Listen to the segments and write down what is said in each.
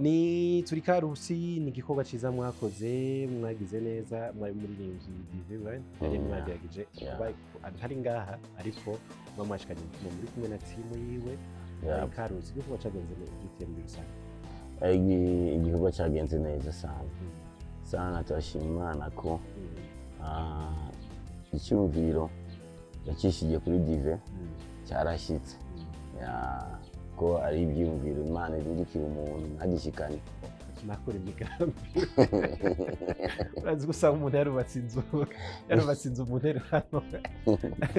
ni turi karusi ni igikorwa ciza mwakoze mwagize neza mwari umuririmvyi Devin yari mwagerageje ntari ngaha ariko mwamashikanye muri kumwe na timu yiwe karusi igikorwa cagenze gitembera sana igikorwa cagenze neza sana turashima Imana ko icyumviro yakishije kuri Devin cyarashitse ko ari ibyumviro Imana irindikira umuntu ntagishikane nakora imigambi urazi gusanga umuntu yarubatse inzu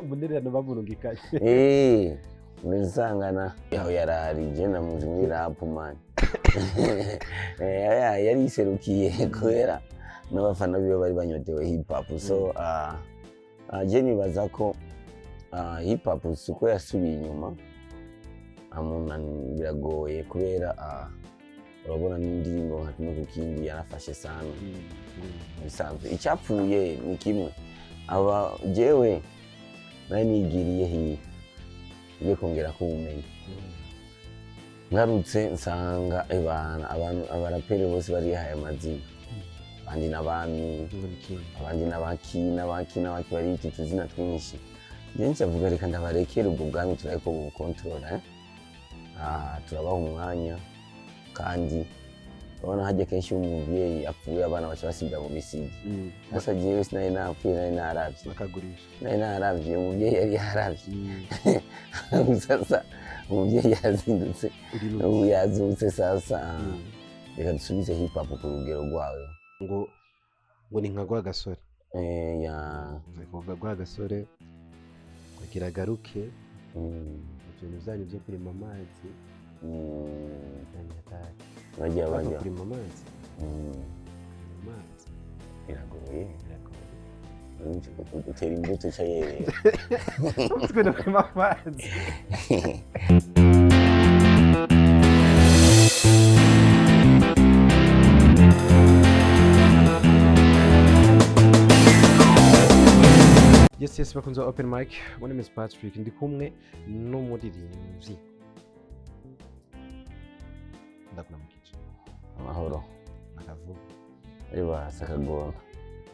umunererano bamurungikanye urisangana yaho yarari genda muzi muri rap man yari iserukiye kubera n'abafana biwe bari banyotewe HipHop so je nibaza ko HipHop suko yasubiye inyuma biragoye kubera urabona n'indirimbo nka kimwe ku kindi yarafashe sana bisanzwe icyapfuye ni kimwe jewe nari nigiriye hiye ngiye kongera ko ubumenyi ngarutse nsanga abaraperi bose barihaye amazina abandi n'abami abandi n'abaki bariyita utuzina twinshi jenshi avuga reka ndabarekera ubwo bwami turariko bukontorora turabaha umwanya kandi urabona hajya kenshi umuvyeyi apfuye abana baca basibira mu misigi sasa jewe sinari napfuye nari naravye bakagurisha nari naravye umuvyeyi yari yaravye sasa umuvyeyi yazindutse ubu yazutse sasa reka dusubize HipHop ku rugero rwayo ngo ni nka Rwagasore Rwagasore kugira agaruke ibintu byanyu byo kurima amazi bajya kurima amazi biragoye utera imbuto ca yerera twe no kurima amazi Yes, bakunze open mic. My name is Patrick. Ndi kumwe n'umuririmvyi. Ndakuramukije. Amahoro. Nakavuga. Sakagona.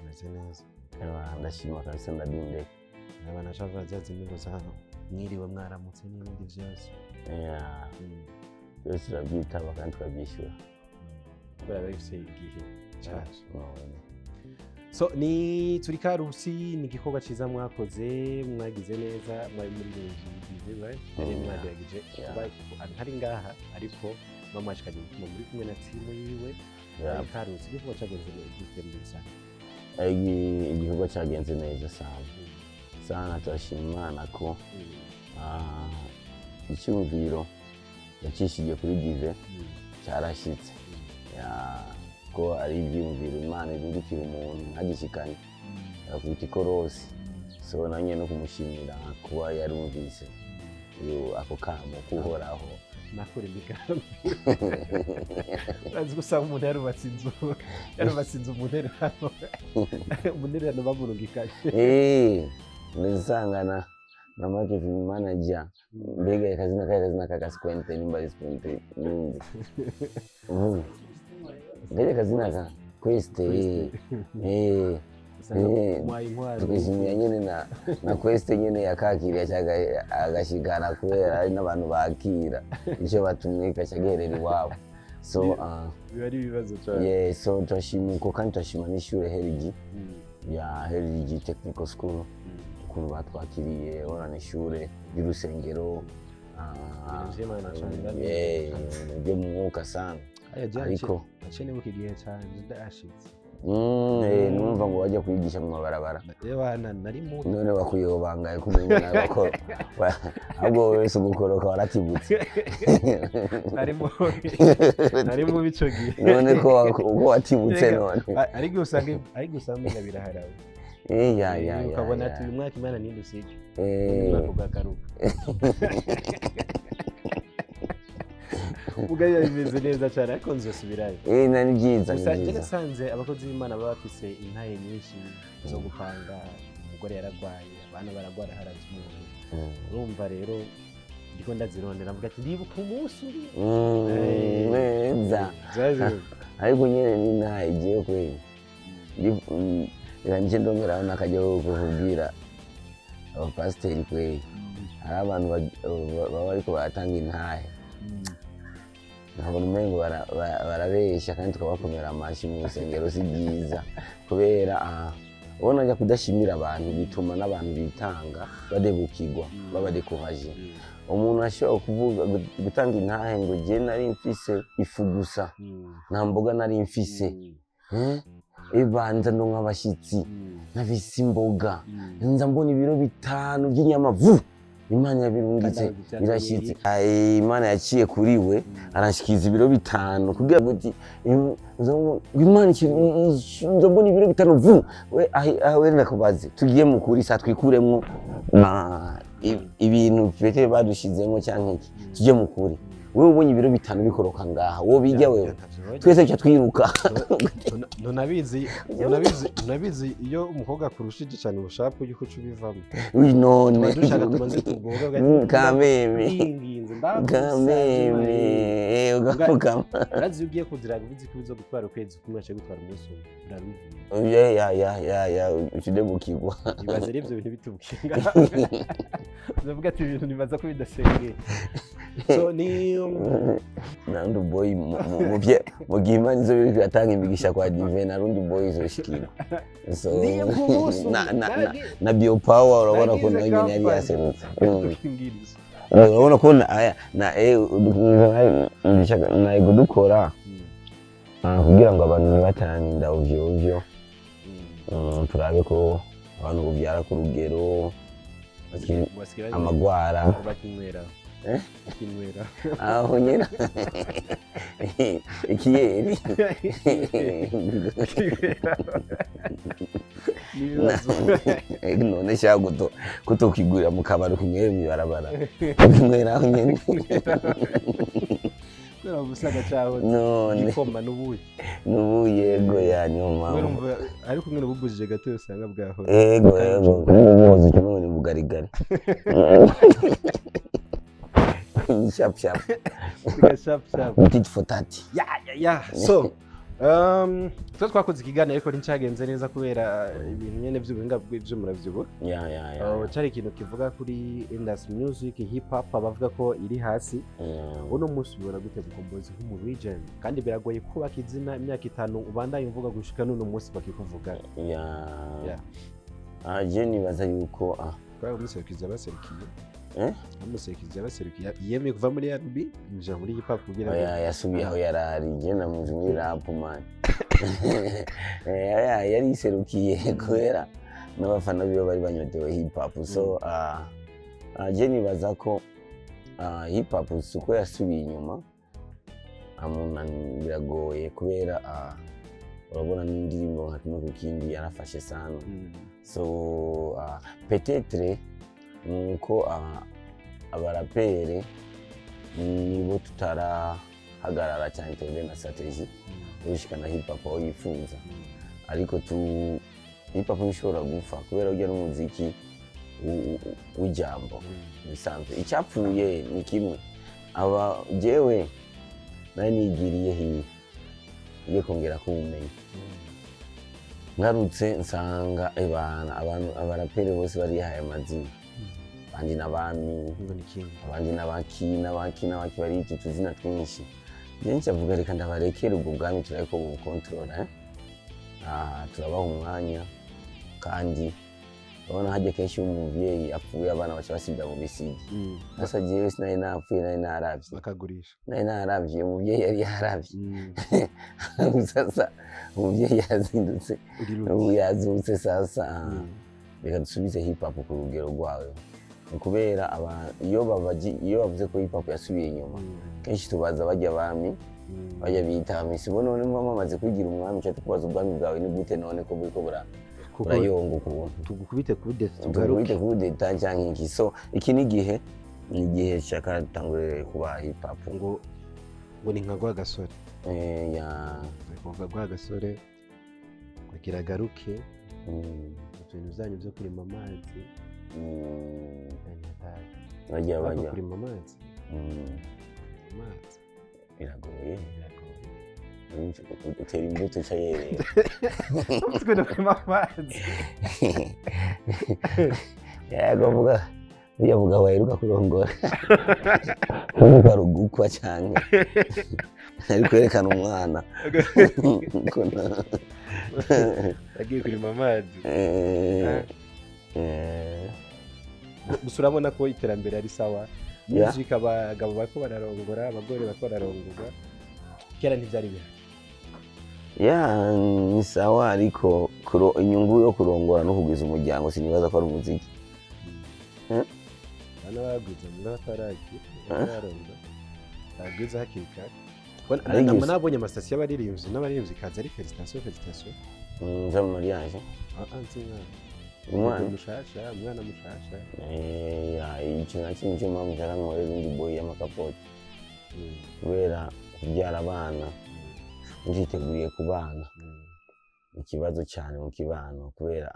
Meze neza. Ndashima kabisa ndadinde. Abana shava zazimingo sana. Mwiriwe mwaramutse n'ibindi vyose. Byose turabyitaba kandi tukabyishyura. Kubera bifise igihe cyaje. So ni turi karusi ni igikorwa ciza mwakoze mwagize neza mwari umuririmvyi yari mwagerageje ntari ngaha ariko mwamashikanye muri kumwe na timu yiwe karusi igikorwa cagenze gitembera sana igikorwa cagenze neza sana turashima Imana ko icyumviro yakishije kuri Devin cyarashitse ko ari ibyumviro Imana irindikira umuntu ntagishikane akubita ikorosi so nanye no kumushimira kuba yarumvise ako kamo kuhoraho nakora imigambi urazi gusanga umuntu yarubatse inzu umunererano bamurungikanye urisangana na marketing manager mbega akazina kagaspente nimba isprente nindi Gaya kazina ka Queste tukishimira nyene na Queste nyene yakakiriya cyaga agashigana kubera ari n'abantu bakira icyo batumwika cyagerera iwabo so bari bibazo cyane so turashima ko kandi turashima n'ishure Heritage Technical School ukuntu batwakiriye orana ishure y'urusengero byo mu mwuka sana ariko acene buki gihe cyane ndashitse numva ngo wajya kwigisha mu mabarabara nari mu none wakuyobangaye kumenya nabako ahubwo wese umukoroka waratibutse nari mu bico gihe none ko watibutse none ariko usanga biraharawe ukabona ati uyu mwaka Imana nindusije umwaka ugakaruka Mugaya bimeze neza cyane ariko nzosubirayo. Nani byiza. Nasanze abakozi b'Imana baba bafise intaye nyinshi zo gupanga, umugore yaragwaye, abana baragwara harazi umuntu. Urumva rero ndiko ndazirondera mvuga ati ndibuka umunsi neza ariko nyene ni nta igihe kweli nje ndongeraho n'akajyaho kukubwira abapasiteri kweli hari abantu baba bariko baratanga intahe nkabona umengo barabesha kandi tukabakomera amashi mu rusengero si byiza kubera ubona njya kudashimira abantu bituma n'abantu bitanga badebukirwa babadekuhaje umuntu ashobora kuvuga gutanga intahe ngo je nari mfise ifu gusa nta mboga nari mfise ibanza ndo nk'abashitsi nafise imboga nza mbona ibiro 5 by'inyama Imana yabirungitse birashitse Imana yaciye kuri we arashikiza ibiro 5 kugira ngo Imana nzobona ibiro 5 we aho ndakubaze tugiye mu kuri sa twikuremwo ibintu pete badushizemo cyanke iki tujye mu kuri wewe ubonye ibiro 5 bikoroka ngaha wo bijya wewe twese cyo twiruka nabizi iyo umukobwa kurushije cyane ubushapu yuko cubivamo none dushaka tubanze tugoga kameme ugapfukama urazi ugiye kuzira bizi ko bizo gutwara ukwezi kumwe cyo gutwara umunsi urabivuye ya ukidebukirwa ibaze rero ibyo bintu bitubukinga ndavuga ati ibintu nibaza ko bidasengeye so ni nandi boy mu gihe Imana izo biri kwatanga imigisha kwa Devin narundi boy izoshikira so na bio power urabona ko nayo nyine yari yaserutse urabona ko na ego dukora kugira ngo abantu ntibataninda uvyo turabe ko abantu bubyara ku rugero amagwara kinwera aho nyina ikiyeri none shaguto kutokigurira mu kabari kumwe mibarabara kinwera aho nyene Kwera ubusaga cyaho gikoma nubuye yego ya nyuma ariko ngene bubujije gato usanga bwaho yego umuhozo kimwe ni mugarigari Shap. Petit fotati. Yeah. So, twakoze ikiganiro ariko nticagenze neza kubera ibintu nyene by'ubuhinga bw'ivyo muravyo. Cyari ikintu kivuga kuri industry music, hip hop bavuga ko iri hasi. Uno munsi ubona gute Mkombozi mu region kandi biragoye kubaka izina imyaka 5 ubandaye uvuga gushika none munsi bakikuvuga. Je nibaza yuko kwa umuserukiza baserukiye. Amusekiza baserukiye yemeye kuva muri RB inja muri hip hop kugira yasubiye aho yarari je namuzi muri rap man yari iserukiye kubera n'abafana biyo bari banyotewe hip hop so je nibaza ko hip hop suko yasubiye inyuma amuna biragoye kubera urabona n'indirimbo nka kimwe kukindi yarafashe sana so peut-être nuko abarapere nibo tutarahagarara cyane twebwe na strategy ushikana hip hop aho yifuza ariko hip hop ishobora gupfa kubera ujya n'umuziki w'ijambo bisanzwe icyapfuye ni kimwe jewe nari nigiriye hiye ngiye kongera ko ubumenyi ngarutse nsanga abarapere bose barihaye amazina abandi n'abami abandi n'abaki bari utuzina twinshi byinshi avuga reka ndabarekera ubwo bwami turariko bukontorora turabaha umwanya kandi urabona hajya kenshi umuvyeyi apfuye abana baca basibira mu bisigi sasa jewe sinari napfuye nari naravye bakagurisha nari naravye umuvyeyi yari yaravye sasa umuvyeyi yazindutse ubu yazutse sasa reka dusubize hip hop ku rugero rwawe kubera iyo bavuze ko hip hop yasubiye inyuma kenshi tubaza bajya abami bajya bita amisi bo none mwamaze kwigira umwami cyo tukubaza ubwami bwawe ni gute none ko buriko burayonga ukuntu tugukubite kudeta cyangwa iki so iki ni igihe shaka tangure kuba hip hop ngo ni nka Rwagasore Rwagasore kugira garuke ibintu byanyu byo kurima amazi bajya kurima amazi biragoye utera imbuto uca yerera uzwi no kurima amazi yego vuga waheruka kurongora uvuga rugukwa cyane ari kwerekana umwana agiye kurima amazi gusa urabona ko iterambere ari sawa music abagabo bariko bararongora abagore bariko bararongorwa kera ntivyari bihari ni sawa ariko inyungu yo kurongora no kugwiza umuryango sinibaza ko ari umuziki bana bagwiza n'abataraki bararongora bagwiza hakiri kare nabonye amasitasiyo y'abaririmbyi kaza ari felicitation nza mu mariage umwana mushasha icyo nacyo nicyo mpamvu nkorera undi boy y'amakapoti kubera kubyara abana ntiteguriye kubana ikibazo cyane mu kibano kubera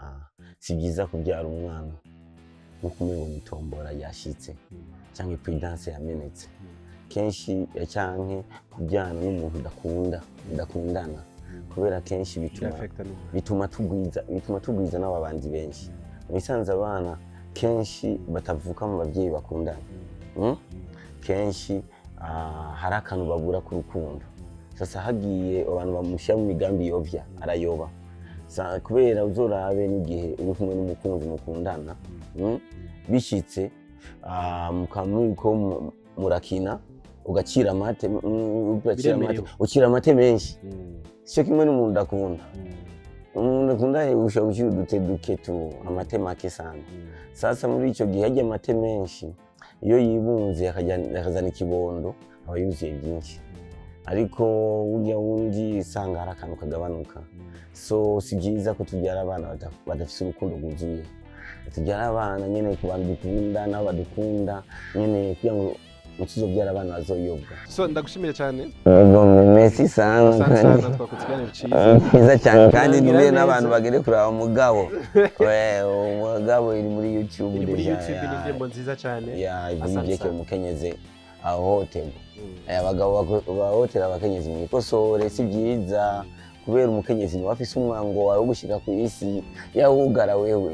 si byiza kubyara umwana nko kumenya umutombora yashitse cyangwa prudence yamenetse kenshi cyanke kubyana n'umuntu udakundana kubera kenshi bituma tugwiza n'abandi benshi bisanze abana kenshi batavuka mu bavyeyi bakundana kenshi hari akantu babura ku rukundo sasa hagiye abantu bamushyira mu migambi yovya arayoba kubera uzorabe n'igihe uri kumwe n'umukunzi mukundana bishitse mukamuriko murakina ugacira amate ukira amate menshi cyo kimwe n'umuntu udakunda umuntu akunda ushobora gushyira udute duke tu amate make sana sasa muri icyo gihe ajya amate menshi iyo yibunze akazana ikibondo aba yuzuye byinshi ariko burya wundi usanga hari akantu kagabanuka so si byiza ko tubyara abana badafite urukundo rwuzuye tubyara abana nyine ku bantu dukunda n'abadukunda nyine kugira ngo tuzobyara abana bazoyobwa so ndagushimira cyane merci sana cyiza cyane kandi nibe n'abantu bagere kuraba umugabo iri muri YouTube n'indirimbo nziza cyane ivuye umukenyezi ahohoterwa abagabo bahohotera abakenyezi mwikosore si byiza kubera umukenyezi niwe afise umwango wawe wo gushika ku isi yawugara wewe